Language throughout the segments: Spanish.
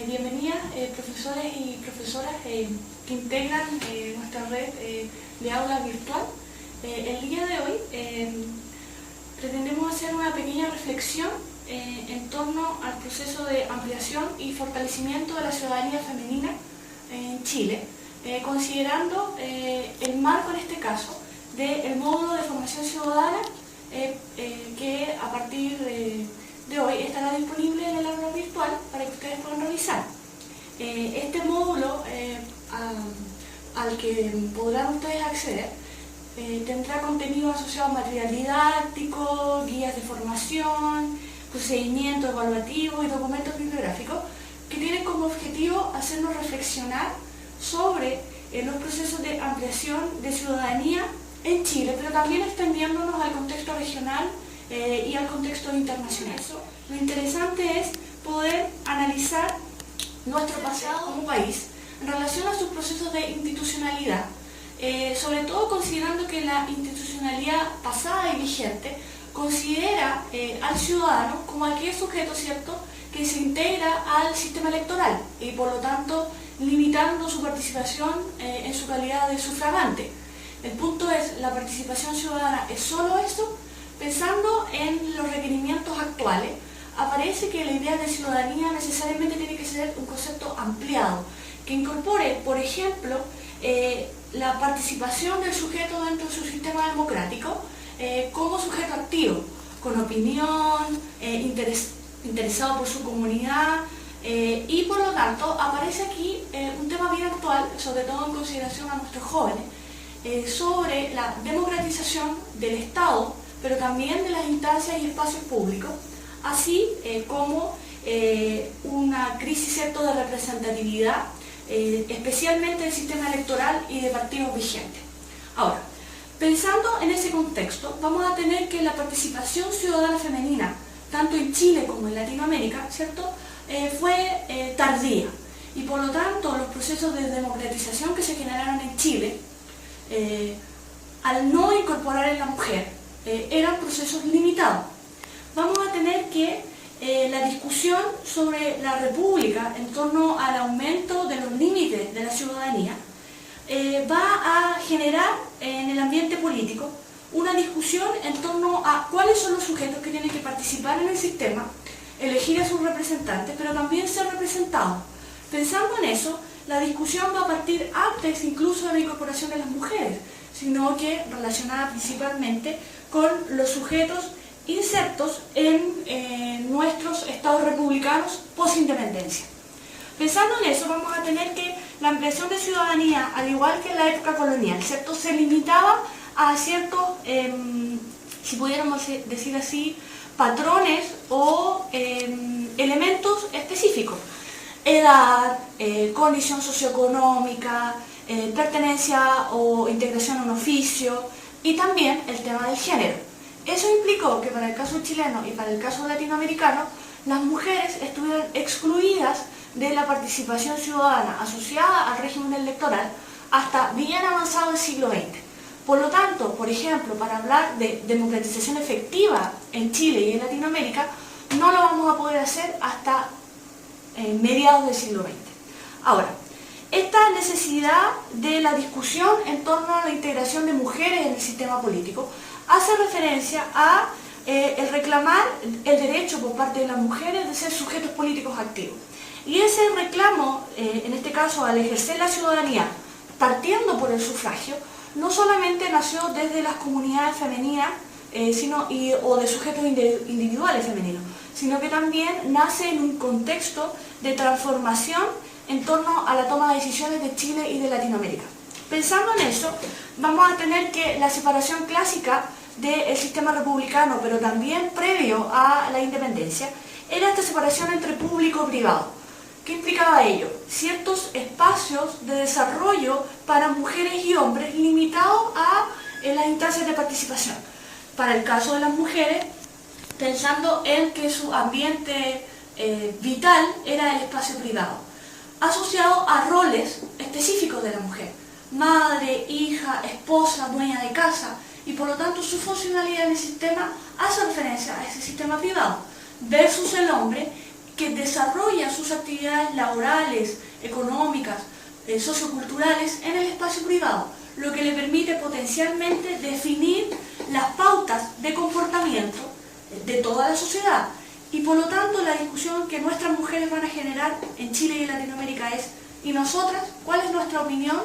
Bienvenidas profesores y profesoras que integran nuestra red de aula virtual. El día de hoy pretendemos hacer una pequeña reflexión en torno al proceso de ampliación y fortalecimiento de la ciudadanía femenina en Chile, considerando el marco en este caso del módulo de formación ciudadana que a partir de hoy estará disponible en el aula virtual para que ustedes puedan revisar. Este módulo al que podrán ustedes acceder tendrá contenido asociado a material didáctico, guías de formación, procedimientos evaluativos y documentos bibliográficos que tienen como objetivo hacernos reflexionar sobre los procesos de ampliación de ciudadanía en Chile, pero también extendiéndonos al contexto regional y al contexto internacional. Lo interesante es poder analizar nuestro pasado como país en relación a sus procesos de institucionalidad, sobre todo considerando que la institucionalidad pasada y vigente considera al ciudadano como aquel sujeto, ¿cierto?, que se integra al sistema electoral y por lo tanto limitando su participación en su calidad de sufragante. El punto es, ¿la participación ciudadana es solo eso? Pensando en los requerimientos actuales, aparece que la idea de ciudadanía necesariamente tiene que ser un concepto ampliado, que incorpore, por ejemplo, la participación del sujeto dentro de su sistema democrático como sujeto activo, con opinión, interesado por su comunidad, y por lo tanto aparece aquí un tema bien actual, sobre todo en consideración a nuestros jóvenes, sobre la democratización del Estado, pero también de las instancias y espacios públicos, así como una crisis, ¿cierto?, de representatividad, especialmente del sistema electoral y de partidos vigentes. Ahora, pensando en ese contexto, vamos a tener que la participación ciudadana femenina, tanto en Chile como en Latinoamérica, ¿cierto?, fue tardía, y por lo tanto los procesos de democratización que se generaron en Chile, al no incorporar a la mujer, eran procesos limitados. Vamos a tener que la discusión sobre la república en torno al aumento de los límites de la ciudadanía va a generar en el ambiente político una discusión en torno a cuáles son los sujetos que tienen que participar en el sistema, elegir a sus representantes, pero también ser representados. Pensando en eso, la discusión va a partir antes incluso de la incorporación de las mujeres, sino que relacionada principalmente con los sujetos insertos en nuestros estados republicanos post-independencia. Pensando en eso, vamos a tener que la ampliación de ciudadanía, al igual que en la época colonial, ¿cierto?, se limitaba a ciertos, si pudiéramos decir así, patrones o elementos específicos: edad, condición socioeconómica, pertenencia o integración a un oficio, y también el tema del género. Eso implicó que para el caso chileno y para el caso latinoamericano, las mujeres estuvieron excluidas de la participación ciudadana asociada al régimen electoral hasta bien avanzado el siglo XX. Por lo tanto, por ejemplo, para hablar de democratización efectiva en Chile y en Latinoamérica, no lo vamos a poder hacer hasta mediados del siglo XX. Ahora, esta necesidad de la discusión en torno a la integración de mujeres en el sistema político hace referencia a el reclamar el derecho por parte de las mujeres de ser sujetos políticos activos. Y ese reclamo, en este caso al ejercer la ciudadanía, partiendo por el sufragio, no solamente nació desde las comunidades femeninas o de sujetos individuales femeninos, sino que también nace en un contexto de transformación en torno a la toma de decisiones de Chile y de Latinoamérica. Pensando en eso, vamos a tener que la separación clásica del sistema republicano, pero también previo a la independencia, era esta separación entre público y privado. ¿Qué implicaba ello? Ciertos espacios de desarrollo para mujeres y hombres limitados a las instancias de participación. Para el caso de las mujeres, pensando en que su ambiente vital era el espacio privado, asociado a roles específicos de la mujer: madre, hija, esposa, dueña de casa, y por lo tanto su funcionalidad en el sistema hace referencia a ese sistema privado, versus el hombre que desarrollan sus actividades laborales, económicas, socioculturales en el espacio privado, lo que le permite potencialmente definir las pautas de comportamiento de toda la sociedad. Y por lo tanto la discusión que nuestras mujeres van a generar en Chile y en Latinoamérica es: ¿y nosotras? ¿Cuál es nuestra opinión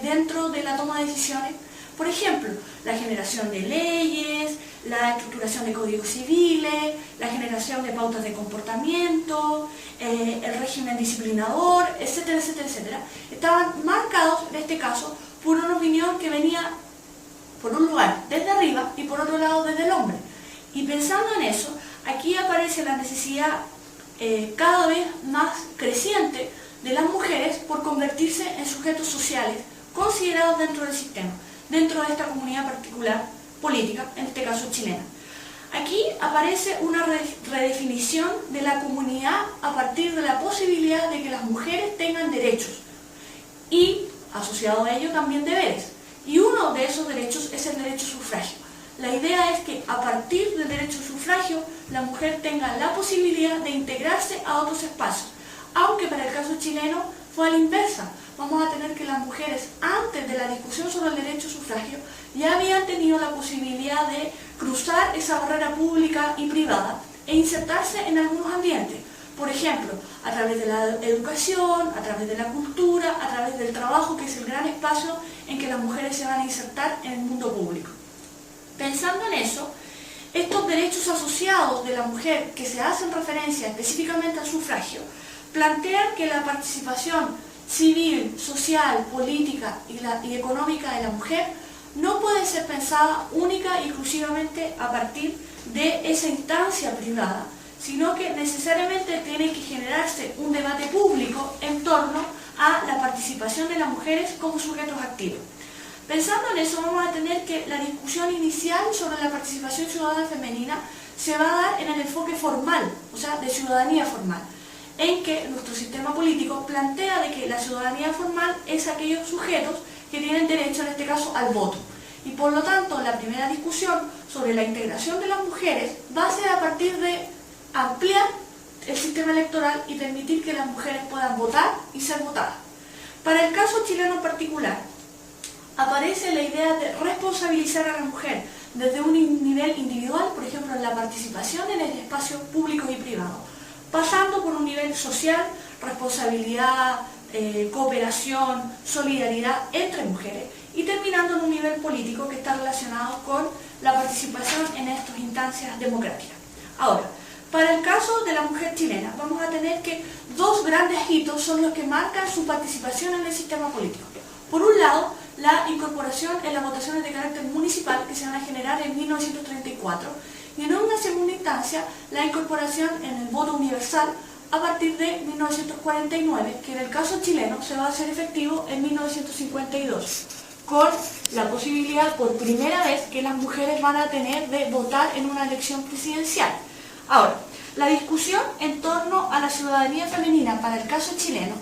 dentro de la toma de decisiones? Por ejemplo, la generación de leyes, la estructuración de códigos civiles, la generación de pautas de comportamiento, el régimen disciplinador, etcétera, etcétera, etcétera, estaban marcados, en este caso, por una opinión que venía, por un lugar, desde arriba y por otro lado, desde el hombre. Y pensando en eso, aquí aparece la necesidad cada vez más creciente de las mujeres por convertirse en sujetos sociales considerados dentro del sistema, dentro de esta comunidad particular política, en este caso chilena. Aquí aparece una redefinición de la comunidad a partir de la posibilidad de que las mujeres tengan derechos y, asociado a ello, también deberes. Y uno de esos derechos es el derecho a sufragio. La idea es que a partir del derecho a sufragio, la mujer tenga la posibilidad de integrarse a otros espacios, aunque para el caso chileno fue a la inversa. Vamos a tener que las mujeres, antes de la discusión sobre el derecho a sufragio, ya habían tenido la posibilidad de cruzar esa barrera pública y privada e insertarse en algunos ambientes. Por ejemplo, a través de la educación, a través de la cultura, a través del trabajo, que es el gran espacio en que las mujeres se van a insertar en el mundo público. Pensando en eso, estos derechos asociados de la mujer que se hacen referencia específicamente al sufragio, plantean que la participación civil, social, política y económica de la mujer no puede ser pensada única y exclusivamente a partir de esa instancia privada, sino que necesariamente tiene que generarse un debate público en torno a la participación de las mujeres como sujetos activos. Pensando en eso, vamos a tener que la discusión inicial sobre la participación ciudadana femenina se va a dar en el enfoque formal, o sea, de ciudadanía formal, en que nuestro sistema político plantea de que la ciudadanía formal es aquellos sujetos que tienen derecho, en este caso, al voto. Y por lo tanto, la primera discusión sobre la integración de las mujeres va a ser a partir de ampliar el sistema electoral y permitir que las mujeres puedan votar y ser votadas. Para el caso chileno en particular, aparece la idea de responsabilizar a la mujer desde un nivel individual, por ejemplo, en la participación en el espacio público y privado, pasando por un nivel social, responsabilidad, cooperación, solidaridad entre mujeres, y terminando en un nivel político que está relacionado con la participación en estas instancias democráticas. Ahora, para el caso de la mujer chilena, vamos a tener que dos grandes hitos son los que marcan su participación en el sistema político. Por un lado, la incorporación en las votaciones de carácter municipal que se van a generar en 1934, y en una segunda instancia, la incorporación en el voto universal a partir de 1949, que en el caso chileno se va a hacer efectivo en 1952, con la posibilidad por primera vez que las mujeres van a tener de votar en una elección presidencial. Ahora, la discusión en torno a la ciudadanía femenina para el caso chileno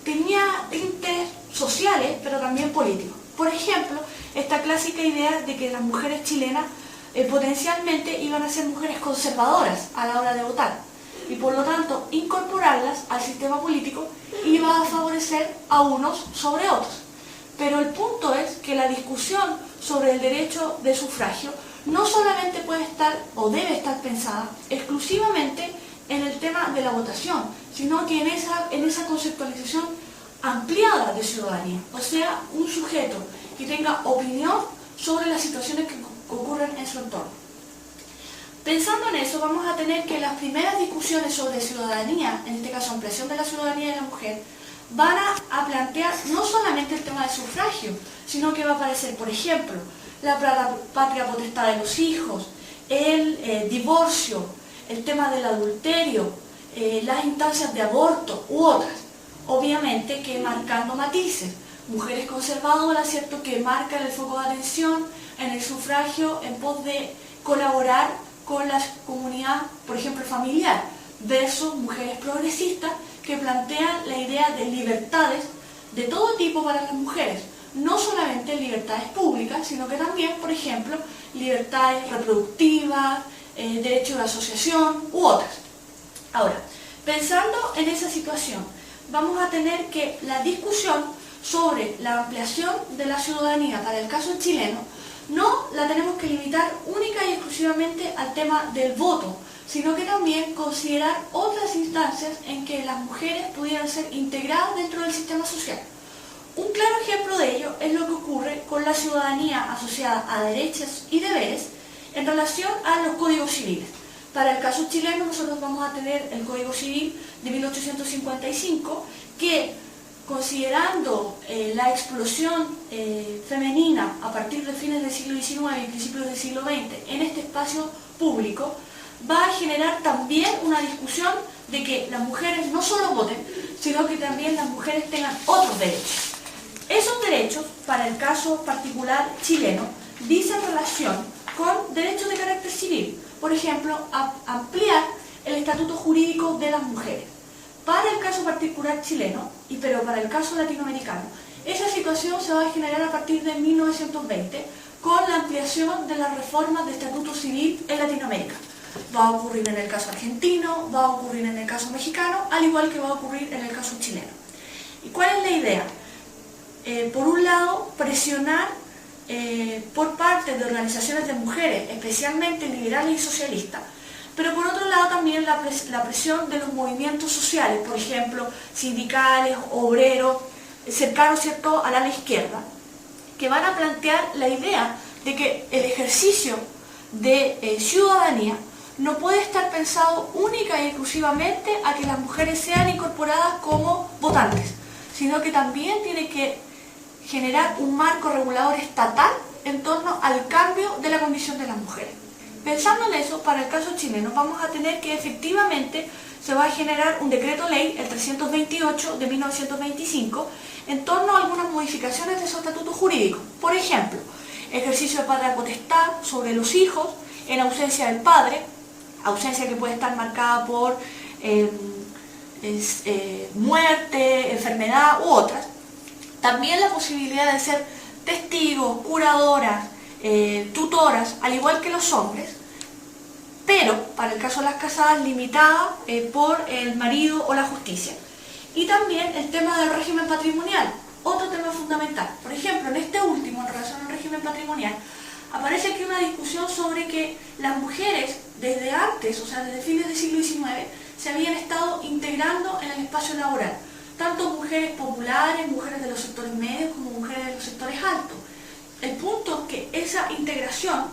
tenía tintes sociales, pero también políticos. Por ejemplo, esta clásica idea de que las mujeres chilenas potencialmente iban a ser mujeres conservadoras a la hora de votar, y por lo tanto incorporarlas al sistema político iba a favorecer a unos sobre otros. Pero el punto es que la discusión sobre el derecho de sufragio no solamente puede estar o debe estar pensada exclusivamente en el tema de la votación, sino que en esa conceptualización ampliada de ciudadanía, o sea, un sujeto que tenga opinión sobre las situaciones que ocurren en su entorno. Pensando en eso, vamos a tener que las primeras discusiones sobre ciudadanía, en este caso ampliación de la ciudadanía de la mujer, van a plantear no solamente el tema del sufragio, sino que va a aparecer, por ejemplo, la patria potestad de los hijos, el divorcio, el tema del adulterio, las instancias de aborto u otras. Obviamente que marcando matices. Mujeres conservadoras, ¿cierto?, que marcan el foco de atención en el sufragio en pos de colaborar con la comunidad, por ejemplo, familiar, versus mujeres progresistas que plantean la idea de libertades de todo tipo para las mujeres, no solamente libertades públicas, sino que también, por ejemplo, libertades reproductivas, derecho de asociación u otras. Ahora, Pensando en esa situación, vamos a tener que la discusión sobre la ampliación de la ciudadanía para el caso chileno no la tenemos que limitar única y exclusivamente al tema del voto, sino que también considerar otras instancias en que las mujeres pudieran ser integradas dentro del sistema social. Un claro ejemplo de ello es lo que ocurre con la ciudadanía asociada a derechos y deberes en relación a los códigos civiles. Para el caso chileno nosotros vamos a tener el Código Civil de 1855 que, considerando la explosión femenina a partir de fines del siglo XIX y principios del siglo XX en este espacio público, va a generar también una discusión de que las mujeres no solo voten, sino que también las mujeres tengan otros derechos. Esos derechos, para el caso particular chileno, dicen relación con derechos de carácter civil. Por ejemplo, ampliar el estatuto jurídico de las mujeres. Para el caso particular chileno, pero para el caso latinoamericano, esa situación se va a generar a partir de 1920 con la ampliación de las reformas de estatuto civil en Latinoamérica. Va a ocurrir en el caso argentino, va a ocurrir en el caso mexicano, al igual que va a ocurrir en el caso chileno. ¿Y cuál es la idea? Por un lado, presionar por parte de organizaciones de mujeres, especialmente liberales y socialistas, pero por otro lado también la presión de los movimientos sociales, por ejemplo, sindicales, obreros, cercanos, ¿cierto?, a la izquierda, que van a plantear la idea de que el ejercicio de ciudadanía no puede estar pensado única y exclusivamente a que las mujeres sean incorporadas como votantes, sino que también tiene que generar un marco regulador estatal en torno al cambio de la condición de las mujeres. Pensando en eso, para el caso chileno vamos a tener que efectivamente se va a generar un decreto ley, el 328 de 1925, en torno a algunas modificaciones de su estatuto jurídico. Por ejemplo, ejercicio de patria potestad sobre los hijos en ausencia del padre, ausencia que puede estar marcada por muerte, enfermedad u otras. También la posibilidad de ser testigos, curadoras, tutoras, al igual que los hombres, pero para el caso de las casadas limitada por el marido o la justicia. Y también el tema del régimen patrimonial, otro tema fundamental. Por ejemplo, en este último, en relación al régimen patrimonial, aparece aquí una discusión sobre que las mujeres desde antes, o sea, desde fines del siglo XIX, se habían estado integrando en el espacio laboral. Tanto mujeres populares, mujeres de los sectores medios, como mujeres de los sectores altos. El punto es que esa integración,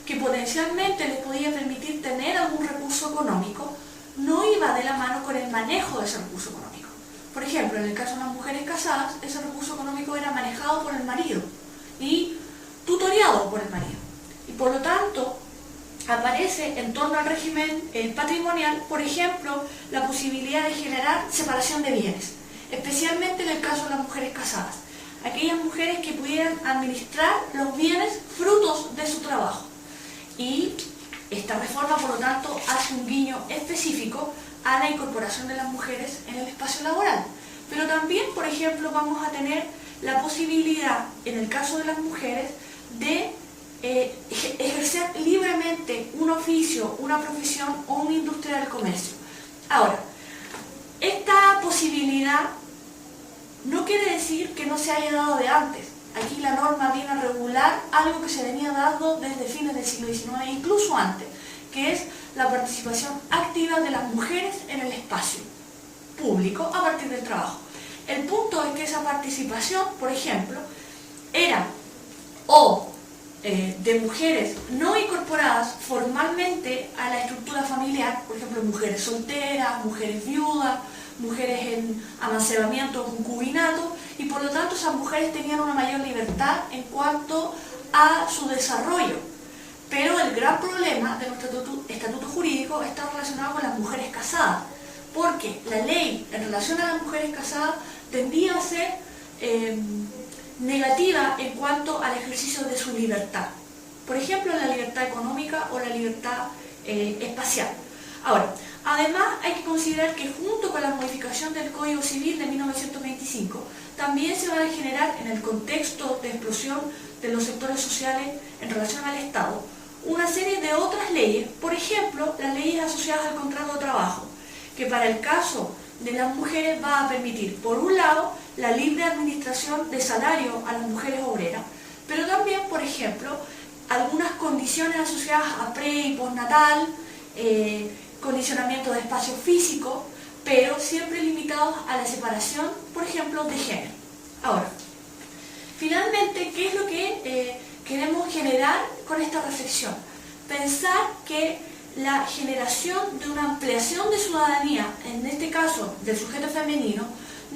que potencialmente les podía permitir tener algún recurso económico, no iba de la mano con el manejo de ese recurso económico. Por ejemplo, en el caso de las mujeres casadas, ese recurso económico era manejado por el marido y tutoriado por el marido. Y por lo tanto, aparece en torno al régimen patrimonial, por ejemplo, la posibilidad de generar separación de bienes, especialmente en el caso de las mujeres casadas, aquellas mujeres que pudieran administrar los bienes frutos de su trabajo. Y esta reforma, por lo tanto, hace un guiño específico a la incorporación de las mujeres en el espacio laboral. Pero también, por ejemplo, vamos a tener la posibilidad, en el caso de las mujeres, de ejercer libremente un oficio, una profesión o una industria del comercio. Ahora, esta posibilidad no quiere decir que no se haya dado de antes. Aquí la norma viene a regular algo que se venía dando desde fines del siglo XIX, incluso antes, que es la participación activa de las mujeres en el espacio público a partir del trabajo. El punto es que esa participación, por ejemplo, era de mujeres no incorporadas formalmente a la estructura familiar, por ejemplo, mujeres solteras, mujeres viudas, mujeres en amancebamiento o concubinato, y por lo tanto esas mujeres tenían una mayor libertad en cuanto a su desarrollo. Pero el gran problema de nuestro estatuto jurídico está relacionado con las mujeres casadas, porque la ley en relación a las mujeres casadas tendía a ser negativa en cuanto al ejercicio de su libertad. Por ejemplo, la libertad económica o la libertad espacial. Ahora, además hay que considerar que junto con la modificación del Código Civil de 1925, también se van a generar en el contexto de explosión de los sectores sociales en relación al Estado, una serie de otras leyes, por ejemplo, las leyes asociadas al contrato de trabajo, que para el caso de las mujeres va a permitir, por un lado, la libre administración de salario a las mujeres obreras, pero también, por ejemplo, algunas condiciones asociadas a pre y postnatal, condicionamiento de espacio físico, pero siempre limitados a la separación, por ejemplo, de género. Ahora, finalmente, ¿qué es lo que queremos generar con esta reflexión? Pensar que la generación de una ampliación de ciudadanía, en este caso del sujeto femenino,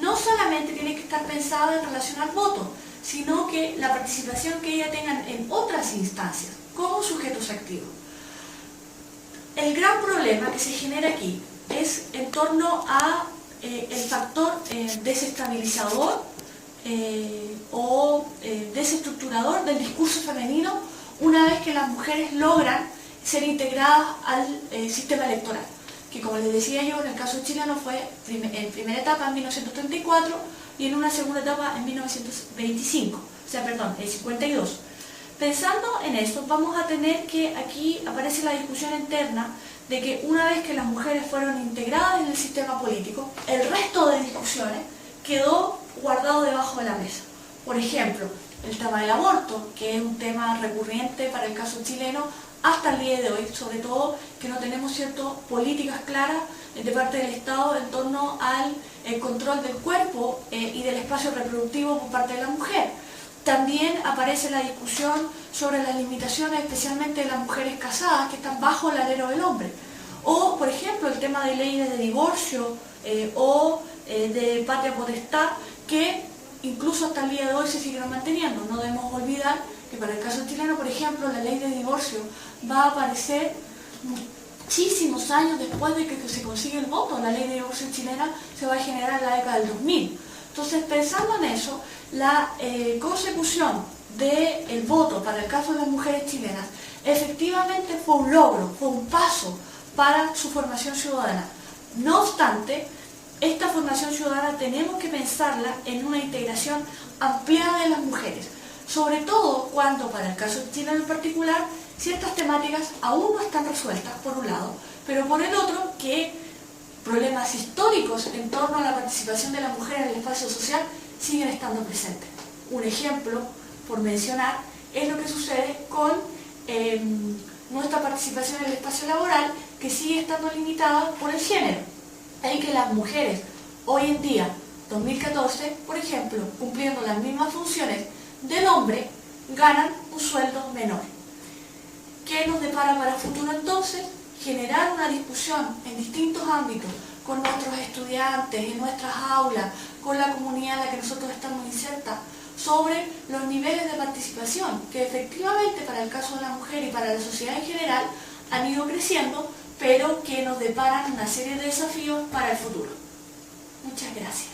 no solamente tiene que estar pensada en relación al voto, sino que la participación que ellas tengan en otras instancias, como sujetos activos. El gran problema que se genera aquí es en torno a el factor desestabilizador o desestructurador del discurso femenino una vez que las mujeres logran ser integradas al sistema electoral, que como les decía yo, en el caso chileno fue en primera etapa en 1934 y en una segunda etapa en 1925, o sea, perdón, el 52. Pensando en esto, vamos a tener que aquí aparece la discusión interna de que una vez que las mujeres fueron integradas en el sistema político, el resto de discusiones quedó guardado debajo de la mesa. Por ejemplo, el tema del aborto, que es un tema recurrente para el caso chileno hasta el día de hoy, sobre todo que no tenemos ciertas políticas claras de parte del Estado en torno al control del cuerpo y del espacio reproductivo por parte de la mujer. También aparece la discusión sobre las limitaciones, especialmente de las mujeres casadas que están bajo el alero del hombre. O, por ejemplo, el tema de leyes de divorcio o de patria potestad que incluso hasta el día de hoy se siguen manteniendo. No debemos olvidar que para el caso chileno, por ejemplo, la ley de divorcio va a aparecer muchísimos años después de que se consigue el voto. La ley de divorcio chilena se va a generar en la década del 2000. Entonces, pensando en eso, la consecución del voto para el caso de las mujeres chilenas efectivamente fue un logro, fue un paso para su formación ciudadana. No obstante, esta formación ciudadana tenemos que pensarla en una integración ampliada de las mujeres, sobre todo cuando, para el caso chileno en particular, ciertas temáticas aún no están resueltas, por un lado, pero por el otro, que problemas históricos en torno a la participación de la mujer en el espacio social siguen estando presentes. Un ejemplo, por mencionar, es lo que sucede con nuestra participación en el espacio laboral, que sigue estando limitada por el género, en que las mujeres hoy en día, 2014, por ejemplo, cumpliendo las mismas funciones del hombre, ganan un sueldo menor. ¿Qué nos depara para el futuro entonces? Generar una discusión en distintos ámbitos con nuestros estudiantes, en nuestras aulas, con la comunidad en la que nosotros estamos insertas, sobre los niveles de participación que efectivamente para el caso de la mujer y para la sociedad en general han ido creciendo, pero que nos deparan una serie de desafíos para el futuro. Muchas gracias.